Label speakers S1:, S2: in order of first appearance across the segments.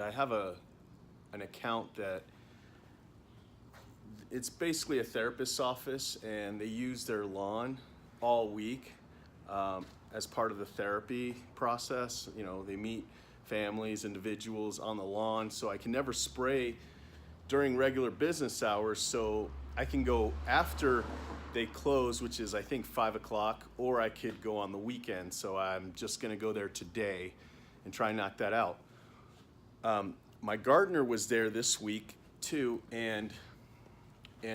S1: I have an account that it's basically a therapist's office, and they use their lawn all week as part of the therapy process. You know, they meet families, individuals on the lawn, so I can never spray during regular business hours. So I can go after they close, which is I think 5 o'clock, or I could go on the weekend. So I'm just gonna go there today and try and knock that out. My gardener was there this week too, and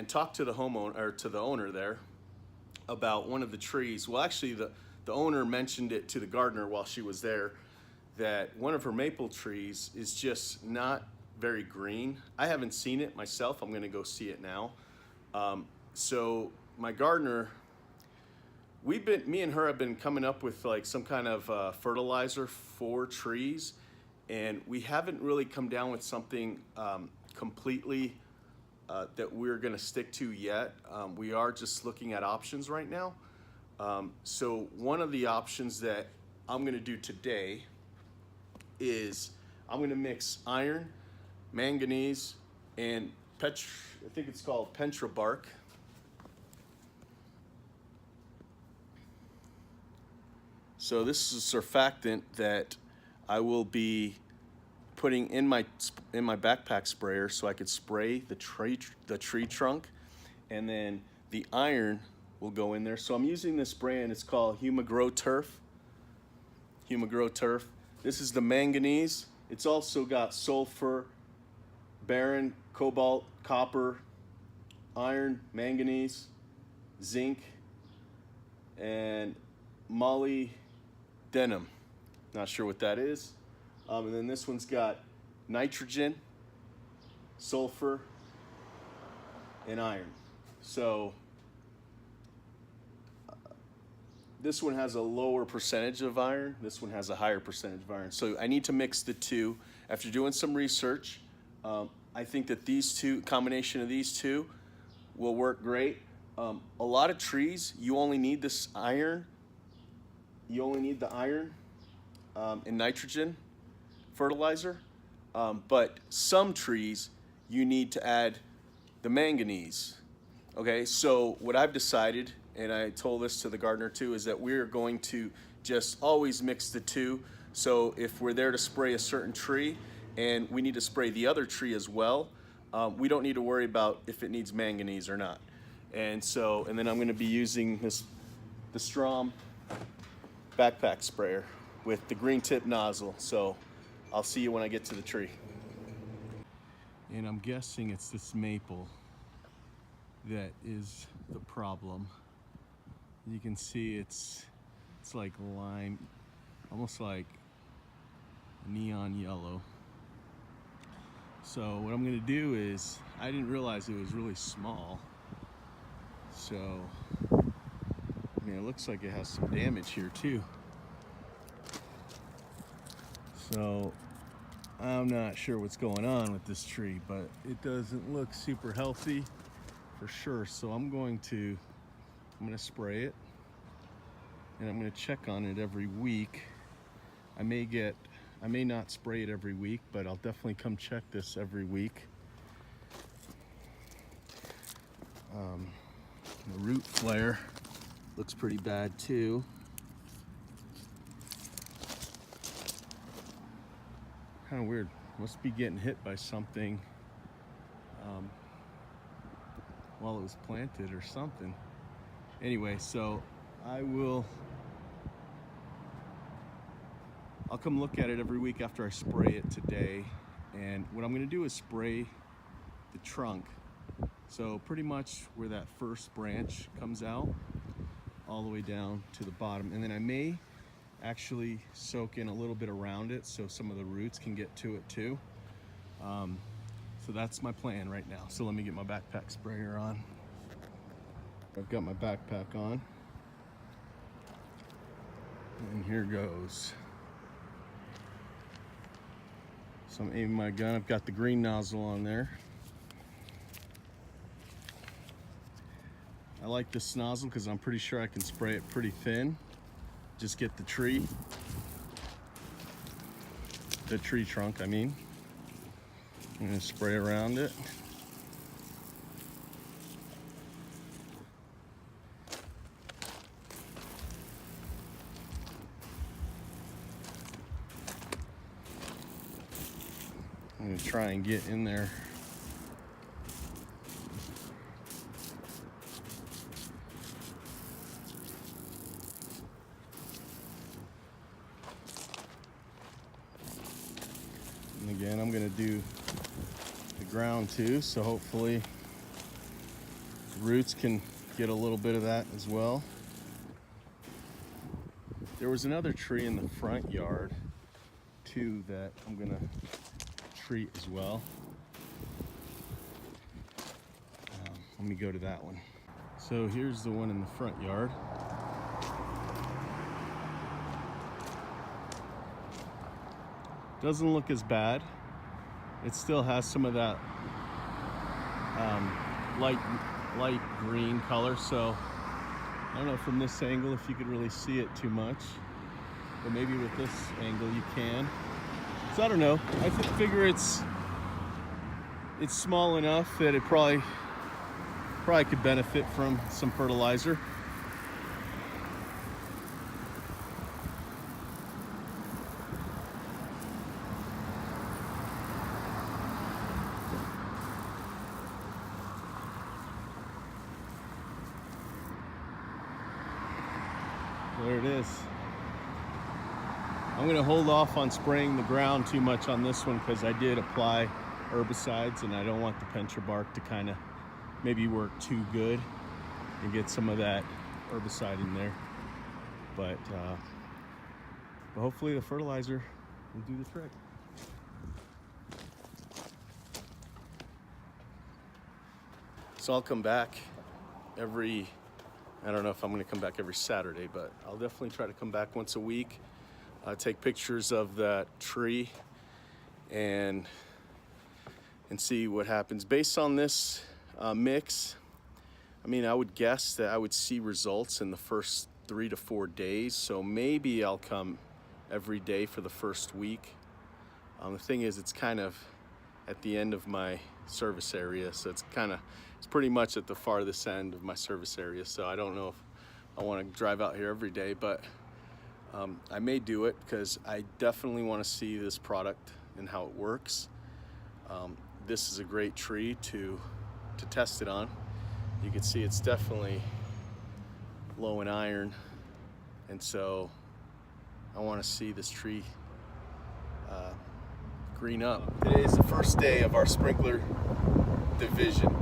S1: talked to the homeowner, or to the owner there, about one of the trees. Well, actually, the owner mentioned it to the gardener while she was there, that one of her maple trees is just not very green. I haven't seen it myself. I'm gonna go see it now. So my gardener, me and her have been coming up with like some kind of fertilizer for trees, and we haven't really come down with something completely that we're gonna stick to yet. We are just looking at options right now. So one of the options that I'm gonna do today is I'm gonna mix iron, manganese, and I think it's called Petra bark. So this is a surfactant that I will be putting in my backpack sprayer, so I could spray the tree trunk, and then the iron will go in there. So I'm using this brand. It's called Humagrow Turf. Humagrow Turf. This is the manganese. It's also got sulfur, boron, cobalt, copper, iron, manganese, zinc, and molybdenum. Not sure what that is. And then this one's got nitrogen, sulfur, and iron. So this one has a lower percentage of iron. This one has a higher percentage of iron. So I need to mix the two. After doing some research, I think that combination of these two will work great. A lot of trees, you only need this iron. You only need the iron and nitrogen fertilizer, but some trees you need to add the manganese. Okay, so what I've decided, and I told this to the gardener too, is that we're going to just always mix the two. So if we're there to spray a certain tree and we need to spray the other tree as well, we don't need to worry about if it needs manganese or not. And then I'm going to be using the Strom backpack sprayer with the green tip nozzle. So I'll see you when I get to the tree. And I'm guessing it's this maple that is the problem. You can see it's like lime, almost like neon yellow. So what I'm gonna do is, I didn't realize it was really small. So, I mean, it looks like it has some damage here too. So I'm not sure what's going on with this tree, but it doesn't look super healthy for sure. So I'm gonna spray it, and I'm gonna check on it every week. I may not spray it every week, but I'll definitely come check this every week. The root flare looks pretty bad too. Kind of weird. Must be getting hit by something while it was planted or something. Anyway, so I'll come look at it every week after I spray it today. And what I'm gonna do is spray the trunk. So pretty much where that first branch comes out, all the way down to the bottom. And then I may actually soak in a little bit around it so some of the roots can get to it too. So that's my plan right now. So let me get my backpack sprayer on. I've got my backpack on. And here goes. So I'm aiming my gun. I've got the green nozzle on there. I like this nozzle because I'm pretty sure I can spray it pretty thin. Just get the tree trunk, I mean. I'm gonna spray around it. I'm gonna try and get in there. And again, I'm gonna do the ground too, so hopefully the roots can get a little bit of that as well. There was another tree in the front yard too that I'm gonna treat as well. Let me go to that one. So here's the one in the front yard. Doesn't look as bad. It still has some of that light green color, so I don't know from this angle if you could really see it too much, but maybe with this angle you can. So I don't know. I figure it's small enough that it probably could benefit from some fertilizer. There it is. I'm gonna hold off on spraying the ground too much on this one because I did apply herbicides and I don't want the pincher bark to kind of maybe work too good and get some of that herbicide in there. But hopefully the fertilizer will do the trick. So I'll come back I don't know if I'm going to come back every Saturday, but I'll definitely try to come back once a week, take pictures of that tree and see what happens. Based on this mix, I mean, I would guess that I would see results in the first 3 to 4 days. So maybe I'll come every day for the first week. The thing is, it's kind of at the end of my service area, so it's pretty much at the farthest end of my service area. So I don't know if I want to drive out here every day, but I may do it because I definitely want to see this product and how it works. This is a great tree to test it on. You can see it's definitely low in iron, and so I want to see this tree green up. Today is the first day of our sprinkler division.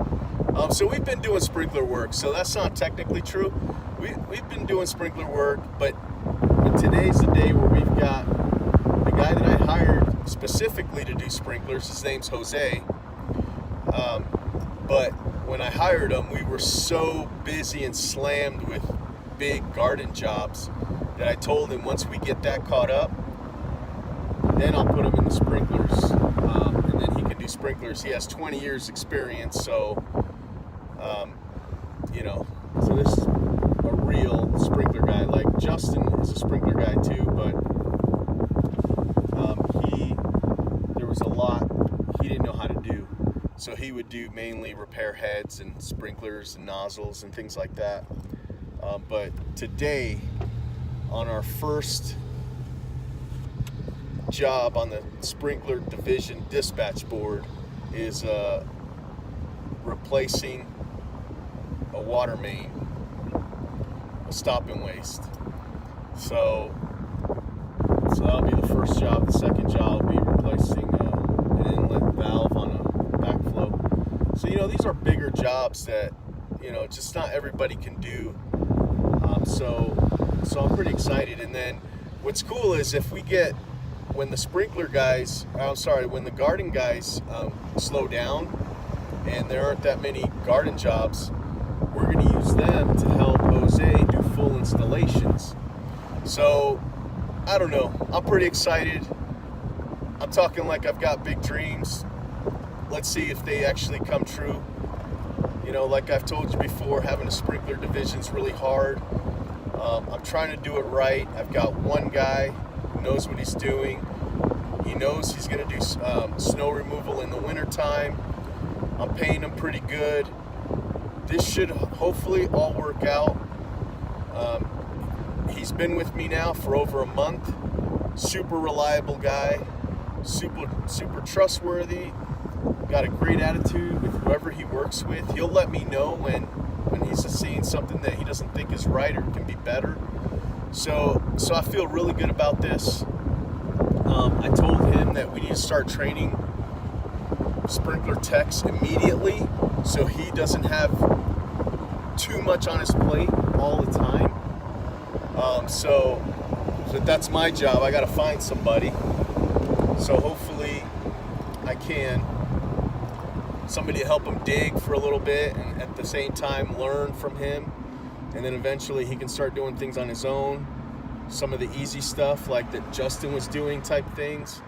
S1: So we've been doing sprinkler work, so that's not technically true. We've been doing sprinkler work, but today's the day where we've got the guy that I hired specifically to do sprinklers. His name's Jose. But when I hired him, we were so busy and slammed with big garden jobs that I told him once we get that caught up, then I'll put him in the sprinklers, and then he can do sprinklers. He has 20 years experience, so so this is a real sprinkler guy. Like Justin is a sprinkler guy too, but there was a lot he didn't know how to do. So he would do mainly repair heads and sprinklers and nozzles and things like that. But today, on our first job on the sprinkler division dispatch board, is replacing a water main, a stop and waste. So that'll be the first job. The second job will be replacing an inlet valve on a backflow. So these are bigger jobs that just not everybody can do. So I'm pretty excited. And then what's cool is if we get when the garden guys slow down and there aren't that many garden jobs, we're going to use them to help Jose do full installations. So I don't know, I'm pretty excited. I'm talking like I've got big dreams. Let's see if they actually come true. Like I've told you before, having a sprinkler division is really hard. I'm trying to do it right. I've got one guy who knows what he's doing. He knows he's going to do snow removal in the wintertime. I'm paying him pretty good. This should hopefully all work out. He's been with me now for over a month. Super reliable guy, super trustworthy, got a great attitude with whoever he works with. He'll let me know when he's seeing something that he doesn't think is right or can be better. So I feel really good about this. I told him that we need to start training sprinkler techs immediately so he doesn't have too much on his plate all the time. So that's my job. I got to find somebody. So hopefully I can. Somebody to help him dig for a little bit and at the same time learn from him. And then eventually he can start doing things on his own. Some of the easy stuff like that Justin was doing type things.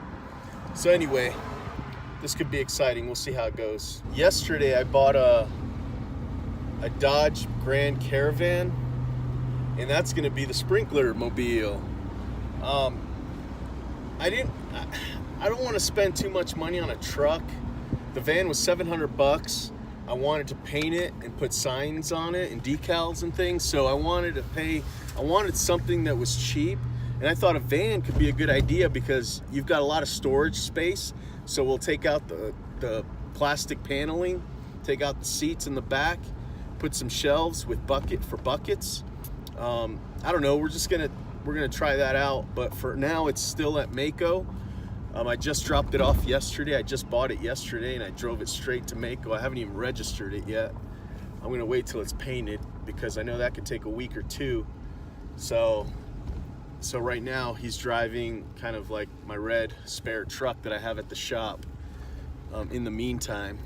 S1: So anyway, this could be exciting. We'll see how it goes. Yesterday I bought a Dodge Grand Caravan, and that's gonna be the sprinkler mobile. I don't want to spend too much money on a truck. The van was $700. I wanted to paint it and put signs on it and decals and things. So I wanted something that was cheap. And I thought a van could be a good idea because you've got a lot of storage space. So we'll take out the plastic paneling, take out the seats in the back, put some shelves with buckets. I don't know, we're gonna try that out, but for now it's still at Mako. I just dropped it off yesterday. I just bought it yesterday and I drove it straight to Mako. I haven't even registered it yet. I'm gonna wait till it's painted because I know that could take a week or two. So right now he's driving kind of like my red spare truck that I have at the shop in the meantime.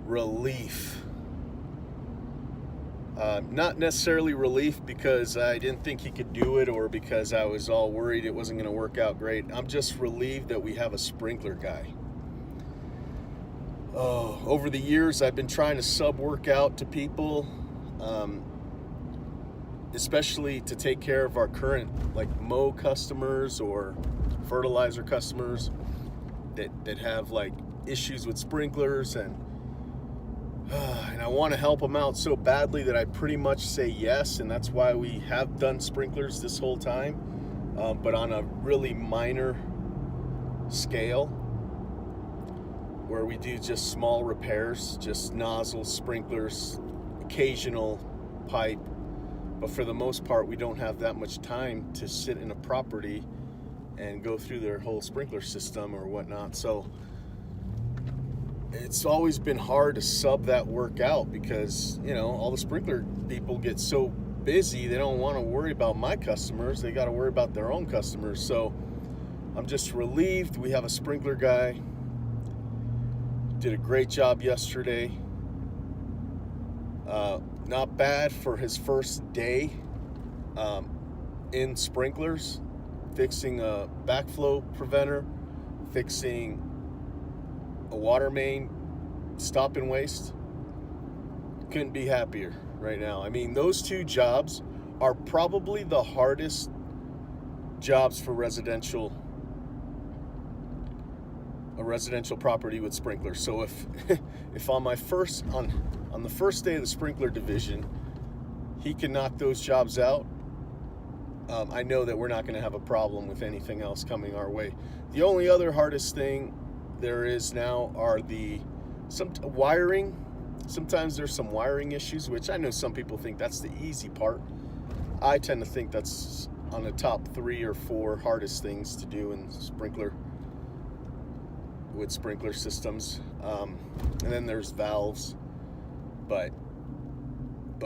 S1: Relief. Not necessarily relief because I didn't think he could do it or because I was all worried it wasn't going to work out great. I'm just relieved that we have a sprinkler guy. Over the years, I've been trying to sub-work out to people, especially to take care of our current like mow customers or fertilizer customers that have like issues with sprinklers, and I want to help them out so badly that I pretty much say yes, and that's why we have done sprinklers this whole time, but on a really minor scale where we do just small repairs, just nozzles, sprinklers, occasional pipe, but for the most part we don't have that much time to sit in a property and go through their whole sprinkler system or whatnot. So it's always been hard to sub that work out because, you know, all the sprinkler people get so busy, they don't want to worry about my customers. They got to worry about their own customers. So I'm just relieved we have a sprinkler guy. Did a great job yesterday. Not bad for his first day in sprinklers, fixing a backflow preventer, fixing a water main stop and waste. Couldn't be happier right now. I mean, those two jobs are probably the hardest jobs for a residential property with sprinklers. So if on my first on the first day of the sprinkler division he can knock those jobs out, I know that we're not going to have a problem with anything else coming our way. The only other hardest thing there is now are some wiring. Sometimes there's some wiring issues, which I know some people think that's the easy part. I tend to think that's on the top 3 or 4 hardest things to do in sprinkler systems. And then there's valves, but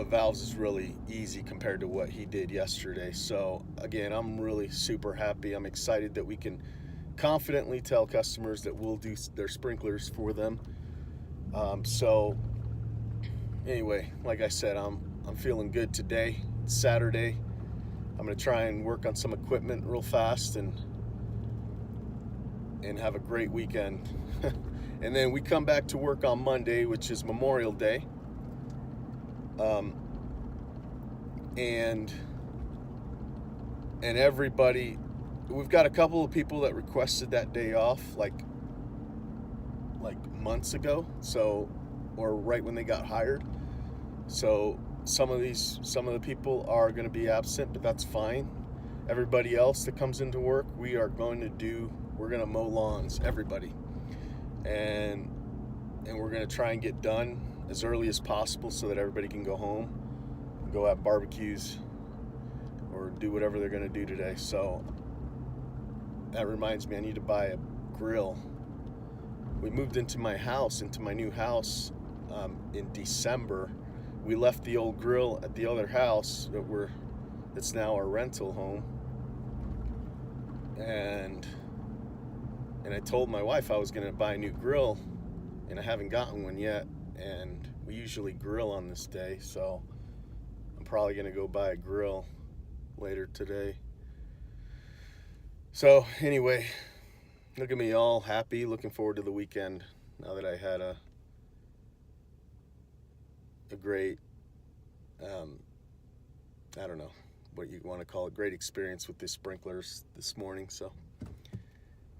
S1: valves is really easy compared to what he did yesterday. So again, I'm really super happy. I'm excited that we can confidently tell customers that we'll do their sprinklers for them. So anyway, like I said, I'm feeling good today. It's Saturday. I'm gonna try and work on some equipment real fast and have a great weekend. And then we come back to work on Monday, which is Memorial Day. And everybody, we've got a couple of people that requested that day off like months ago, so, or right when they got hired. So some of the people are going to be absent, but that's fine. Everybody else that comes into work, we're going to mow lawns, everybody, and we're going to try and get done as early as possible so that everybody can go home, go have barbecues, or do whatever they're going to do today. So that reminds me, I need to buy a grill. We moved into my new house in December. We left the old grill at the other house it's now our rental home. And I told my wife I was going to buy a new grill, and I haven't gotten one yet. And we usually grill on this day, so I'm probably going to go buy a grill later today. So anyway, look at me, all happy, looking forward to the weekend now that I had a great, I don't know what you want to call it, great experience with the sprinklers this morning. So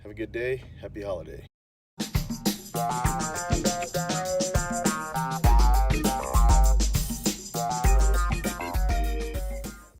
S1: have a good day. Happy holiday.